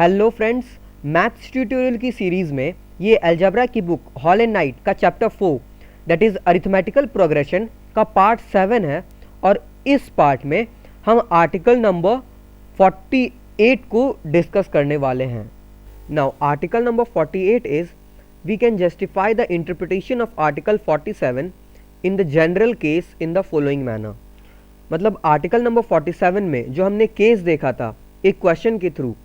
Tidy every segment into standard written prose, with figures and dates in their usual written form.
Hello friends, maths tutorial की series में ये अलजेब्रा की बुक हॉल एंड नाइट का chapter 4 that is arithmetical progression का पार्ट 7 है। और इस पार्ट में हम आर्टिकल नंबर 48 को डिस्कस करने वाले हैं। Now article number 48 is we can justify the interpretation of article 47 in the general case in the following manner. मतलब आर्टिकल नंबर 47 में जो हमने केस देखा था एक क्वेश्चन के थ्रू,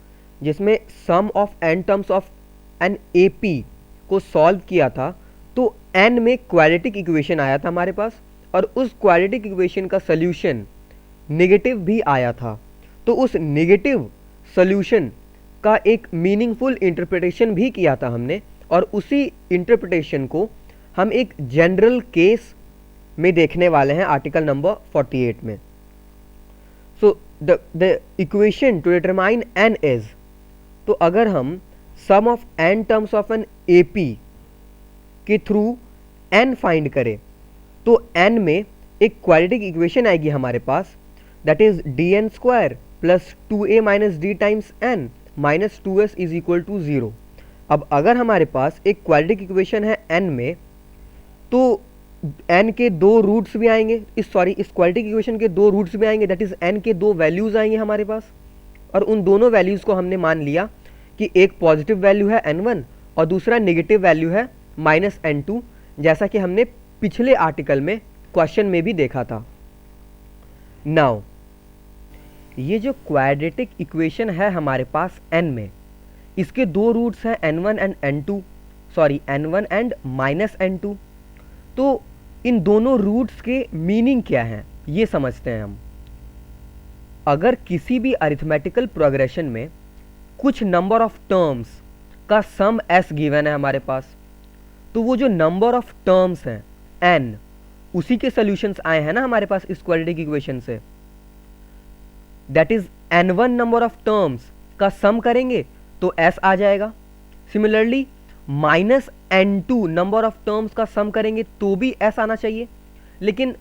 जिसमें sum of n terms of an AP को सॉल्व किया था, तो एन में क्वाड्रेटिक इक्वेशन आया था हमारे पास और उस क्वाड्रेटिक इक्वेशन का सल्यूशन नेगेटिव भी आया था। तो उस नेगेटिव सल्यूशन का एक मीनिंगफुल इंटरप्रिटेशन भी किया था हमने, और उसी इंटरप्रिटेशन को हम एक जनरल केस में देखने वाले हैं आर्टिकल नंबर 48 में। So the equation to determine n is, तो अगर हम sum of n terms of an AP के थ्रू एन फाइंड करें तो एन में एक क्वाड्रेटिक इक्वेशन आएगी हमारे पास, that is d n square plus 2a minus d times n minus 2s is equal to 0। अब अगर हमारे पास एक क्वाड्रेटिक इक्वेशन है एन में, तो एन के दो रूट्स भी आएंगे, इस क्वाड्रेटिक इक्वेशन के दो रूट्स भी आएंगे, दैट इज एन के दो वैल्यूज आएंगे हमारे पास। और उन दोनों वैल्यूज को हमने मान लिया कि एक पॉजिटिव वैल्यू है n1 और दूसरा नेगेटिव वैल्यू है माइनस n2, जैसा कि हमने पिछले आर्टिकल में क्वेश्चन में भी देखा था। नाउ ये जो क्वाड्रेटिक इक्वेशन है हमारे पास n में, इसके दो रूट्स हैं n1 and n1 and minus n2। तो इन दोनों रूट्स के मीनिंग क्या हैं ये समझते हैं हम। अगर किसी भी अरिथमेटिकल प्रोग्रेशन में कुछ नंबर ऑफ टर्म्स का सम s गिवन है हमारे पास, तो वो जो नंबर ऑफ टर्म्स हैं n, उसी के सॉल्यूशंस आए हैं ना हमारे पास इस क्वाड्रेटिक इक्वेशन से। That is n1 number of terms का सम करेंगे तो s आ जाएगा। Similarly minus n2 number of terms का सम करेंगे तो भी s आना चाहिए, लेकिन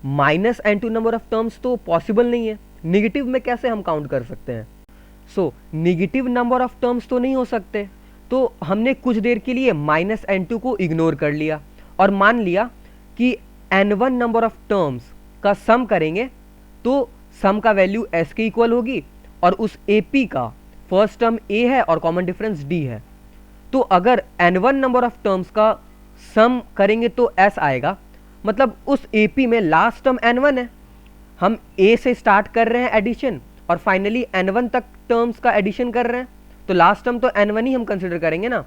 minus n2 number of terms तो पॉसिबल नहीं है। नेगेटिव में कैसे हम काउंट कर सकते हैं? So negative number of terms तो नहीं हो सकते, तो हमने कुछ देर के लिए माइनस n2 को इग्नोर कर लिया और मान लिया कि n1 नंबर ऑफ टर्म्स का सम करेंगे तो सम का वैल्यू s के इक्वल होगी, और उस AP का फर्स्ट टर्म a है और कॉमन डिफरेंस d है। तो अगर n1 नंबर ऑफ टर्म्स का सम करेंगे तो s आएगा, मतलब उस AP में लास्ट टर्म n1 है। हम a से स्टार्ट कर रहे हैं एडिशन और फाइनली n1 तक टर्म्स का एडिशन कर रहे हैं, तो लास्ट टर्म तो n1 ही हम कंसिडर करेंगे ना।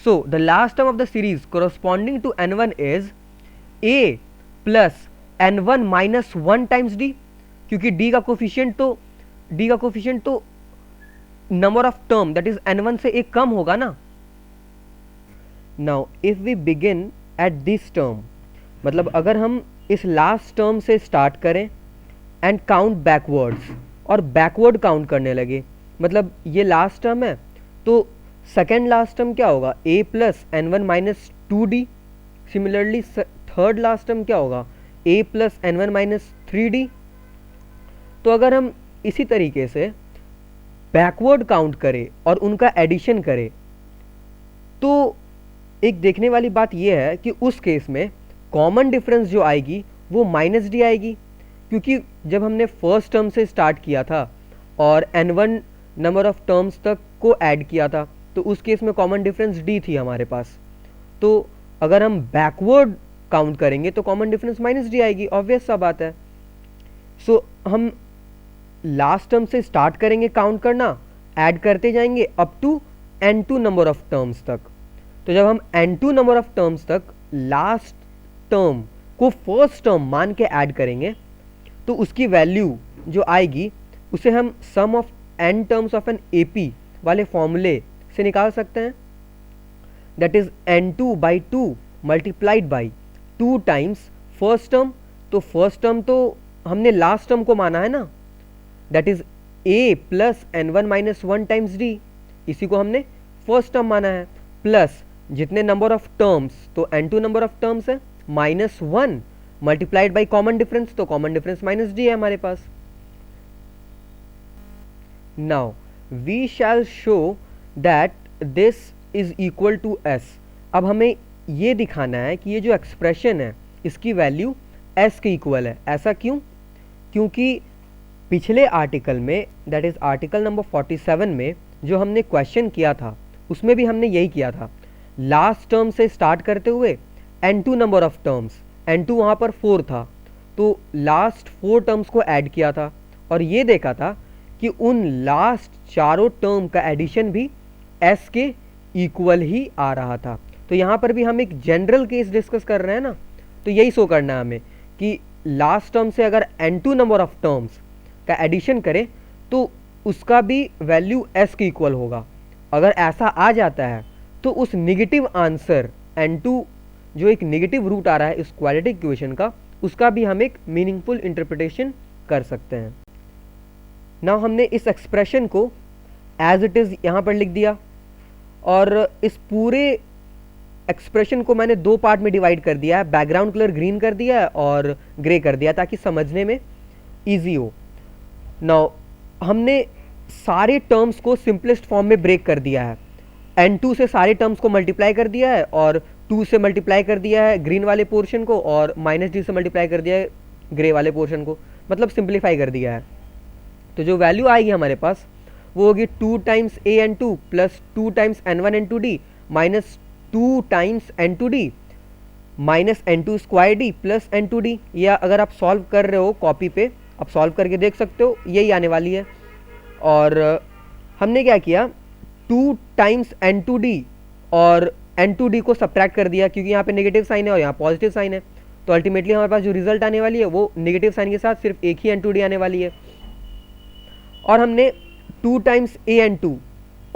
So the last term of the series corresponding to n1 is a plus n1 minus 1 times d, क्योंकि d का कोफिशिएंट तो number of term that is n1 से एक कम होगा ना। Now if we begin at this term, मतलब अगर हम इस लास्ट टर्म से स्टार्ट करें एंड काउंट बैकवर्ड्स, और बैकवर्ड काउंट करने लगे, मतलब ये लास्ट टर्म है तो सेकेंड लास्ट टर्म क्या होगा, a plus n1 minus 2d। Similarly third last term क्या होगा, a plus n1 minus 3d। तो अगर हम इसी तरीके से बैकवर्ड काउंट करें और उनका एडिशन करें, तो एक देखने वाली बात यह है कि उस केस में कॉमन डिफरेंस जो आएगी वो माइनस डी आएगी, क्योंकि जब हमने फर्स्ट टर्म से स्टार्ट किया था और n1 नंबर ऑफ टर्म्स तक को ऐड किया था, तो उस केस में कॉमन डिफरेंस डी थी हमारे पास। तो अगर हम बैकवर्ड काउंट करेंगे तो कॉमन डिफरेंस माइनस डी आएगी, ऑब्वियस सा बात है। सो हम लास्ट टर्म से स्टार्ट करेंगे काउंट करना, ऐड करते जाएंगे up to n2 number of terms तक। तो जब हम n2 नंबर ऑफ टर्म्स तक लास्ट टर्म को फर्स्ट टर्म मान के ऐड करेंगे, तो उसकी वैल्यू जो आएगी उसे हम sum of n terms of an AP वाले फॉर्मूले से निकाल सकते हैं, that is n2 by 2 multiplied by 2 times first term. तो फर्स्ट टर्म तो हमने लास्ट टर्म को माना है ना, that is a plus n1 minus 1 times d, इसी को हमने फर्स्ट टर्म माना है, प्लस जितने नंबर ऑफ टर्म्स, तो n2 नंबर ऑफ टर्म्स है, minus 1 multiplied by common difference, तो कॉमन डिफरेंस माइनस डी है हमारे पास। Now we shall show that this is equal to s. अब हमें ये दिखाना है कि ये जो एक्सप्रेशन है इसकी वैल्यू एस के इक्वल है। ऐसा क्यों? क्योंकि पिछले आर्टिकल में, दैट इज आर्टिकल नंबर 47 में जो हमने क्वेश्चन किया था उसमें भी हमने यही किया था। लास्ट टर्म से स्टार्ट करते हुए n2 number of terms, n2 वहाँ पर 4 था, तो लास्ट 4 टर्म्स को ऐड किया था और ये देखा था कि उन लास्ट चारों टर्म का एडिशन भी s के इक्वल ही आ रहा था। तो यहाँ पर भी हम एक जनरल केस डिस्कस कर रहे हैं ना, तो यही शो करना है हमें कि लास्ट टर्म से अगर n2 नंबर ऑफ टर्म्स का एडिशन करें तो उसका भी वैल्यू s के इक्वल होगा। अगर ऐसा आ जाता है तो उस निगेटिव आंसर n2 जो एक निगेटिव रूट आ रहा है इस क्वाड्रेटिक इक्वेशन का, उसका भी हम एक मीनिंगफुल इंटरप्रिटेशन कर सकते हैं। नाउ हमने इस एक्सप्रेशन को एज इट इज़ यहाँ पर लिख दिया और इस पूरे एक्सप्रेशन को मैंने दो पार्ट में डिवाइड कर दिया है, बैकग्राउंड कलर ग्रीन कर दिया है और ग्रे कर दिया ताकि समझने में ईजी हो। नाउ हमने सारे टर्म्स को सिंपलेस्ट फॉर्म में ब्रेक कर दिया है। n2 से सारे टर्म्स को मल्टीप्लाई कर दिया है और 2 से मल्टीप्लाई कर दिया है ग्रीन वाले पोर्शन को और -d से मल्टीप्लाई कर दिया है ग्रे वाले पोर्शन को, मतलब सिंप्लीफाई कर दिया है। तो जो वैल्यू आएगी हमारे पास वो होगी 2 times an2 plus 2 times n1 n2d minus 2 times n2d minus n2 square d plus n2d। या अगर आप सॉल्व कर रहे हो कॉपी पे, आप सॉल्व करके देख सकते हो, यही आने वाली है। और हमने क्या किया, 2 टाइम्स n2d और n2d को सब्ट्रैक्ट कर दिया क्योंकि यहाँ पे नेगेटिव साइन है और यहाँ पॉजिटिव साइन है, तो अल्टीमेटली हमारे पास जो रिजल्ट आने वाली है वो नेगेटिव साइन के साथ सिर्फ एक ही n2d आने वाली है। और हमने 2 टाइम्स an2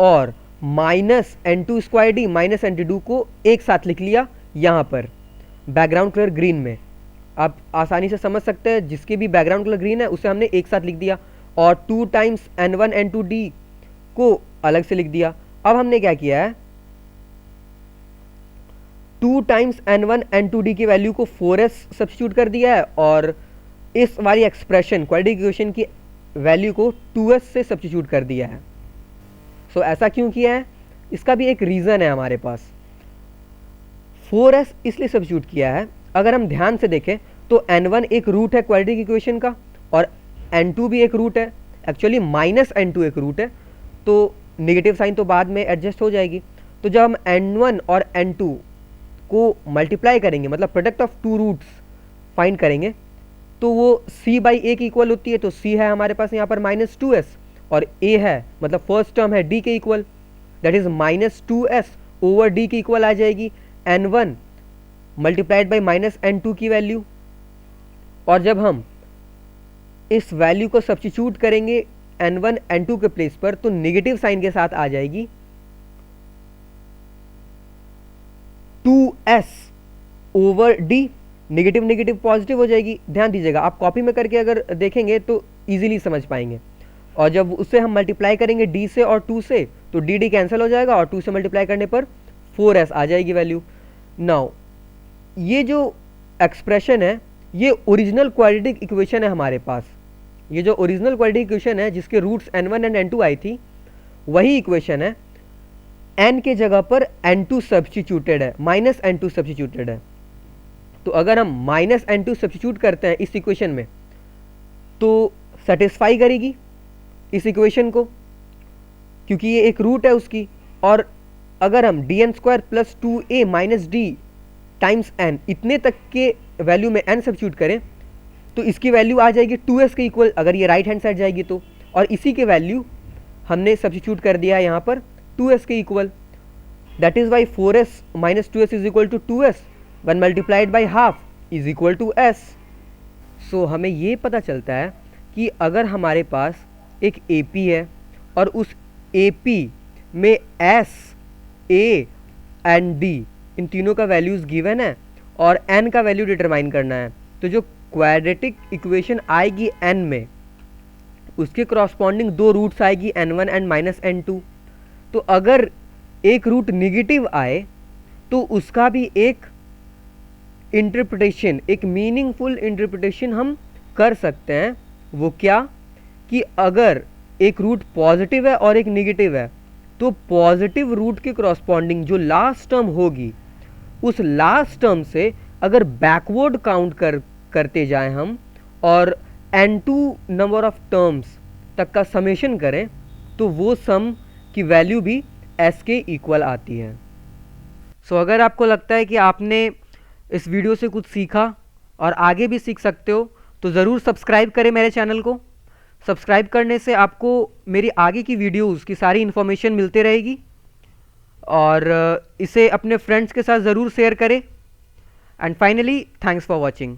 और minus n2 square d minus n2d को एक साथ लिख लिया यहाँ पर बैकग्राउंड कलर ग्रीन में। आप आसानी से समझ सकते हैं, जिसके भी बैकग्राउंड कलर ग्रीन है उसे हमने एक साथ लिख दिया और 2 टाइम्स n1 n2d को अलग से लिख दिया। अब हमने क्या किया है, 2 टाइम्स n1 n2d की वैल्यू को 4s सब्स्टिट्यूट कर दिया है और इस वाली एक्सप्रेशन क्वाड्रेटिक इक्वेशन की वैल्यू को 2s से सब्स्टिट्यूट कर दिया है। सो ऐसा क्यों किया है, इसका भी एक रीज़न है हमारे पास। 4s इसलिए सब्स्टिट्यूट किया है, अगर हम ध्यान से देखें तो n1 एक रूट है क्वाड्रेटिक इक्वेशन का और n2 भी एक रूट है, एक्चुअली माइनस n2 एक रूट है, तो नेगेटिव साइन तो बाद में एडजस्ट हो जाएगी। तो जब हम n1 और n2 को मल्टीप्लाई करेंगे, मतलब product of two roots find करेंगे, तो वो c बाई a की इक्वल होती है। तो c है हमारे पास यहाँ पर -2s और a है, मतलब फर्स्ट टर्म है d के equal, that is -2s over d की इक्वल आ जाएगी n1 मल्टीप्लाइड बाई -n2 की वैल्यू। और जब हम इस वैल्यू को सब्स्टिट्यूट करेंगे n1 n2 के प्लेस पर तो नेगेटिव साइन के साथ आ जाएगी 2s over d, negative negative positive हो जाएगी। ध्यान दीजिएगा, आप कॉपी में करके अगर देखेंगे तो इजीली समझ पाएंगे। और जब उससे हम मल्टीप्लाई करेंगे d से और 2 से तो d कैंसिल हो जाएगा और 2 से मल्टीप्लाई करने पर 4s आ जाएगी वैल्यू। नाउ ये जो एक्सप्रेशन है ये ओरिजिनल क्वाड्रेटिक इक्वेशन है हमारे पास। ये जो ओरिजिनल क्वाड्रेटिक इक्वेशन है जिसके रूट्स n1 एंड n2 आई थी, वही इक्वेशन है। n के जगह पर n2 सब्स्टिट्यूटेड है, -n2 सब्स्टिट्यूटेड है। तो अगर हम -n2 सब्स्टिट्यूट करते हैं इस इक्वेशन में तो सेटिस्फाई करेगी इस इक्वेशन को, क्योंकि ये एक रूट है उसकी। और अगर हम dn² plus 2a minus d times n इतने तक के वैल्यू में n सब्स्टिट्यूट करें तो इसकी वैल्यू आ जाएगी 2s के इक्वल, अगर ये राइट हैंड साइड जाएगी तो। और इसी के वैल्यू हमने सब्स्टिट्यूट कर दिया यहाँ पर 2s के equal, that is y 4s minus 2s is equal to 2s one multiplied by half is equal to s। So हमें ये पता चलता है कि अगर हमारे पास एक AP है और उस AP में S, A एंड D इन तीनों का वैल्यूज़ गिवन है और n का वैल्यू डिटरमाइन करना है, तो जो क्वाड्रेटिक इक्वेशन आएगी n में उसके करस्पॉन्डिंग दो रूट्स आएगी n1 एंड -n2। तो अगर एक रूट निगेटिव आए तो उसका भी एक इंटरप्रिटेशन, एक मीनिंगफुल इंटरप्रिटेशन हम कर सकते हैं। वो क्या, कि अगर एक रूट पॉजिटिव है और एक निगेटिव है, तो पॉजिटिव रूट के करस्पॉन्डिंग जो लास्ट टर्म होगी, उस लास्ट टर्म से अगर बैकवर्ड काउंट करते जाएं हम और n2 नंबर ऑफ टर्म्स तक का समेशन करें, तो वो सम की वैल्यू भी s के इक्वल आती है। सो अगर आपको लगता है कि आपने इस वीडियो से कुछ सीखा और आगे भी सीख सकते हो, तो ज़रूर सब्सक्राइब करें मेरे चैनल को। सब्सक्राइब करने से आपको मेरी आगे की वीडियोस की सारी इन्फॉर्मेशन मिलती रहेगी, और इसे अपने फ्रेंड्स के साथ ज़रूर शेयर करें। And finally, thanks for watching.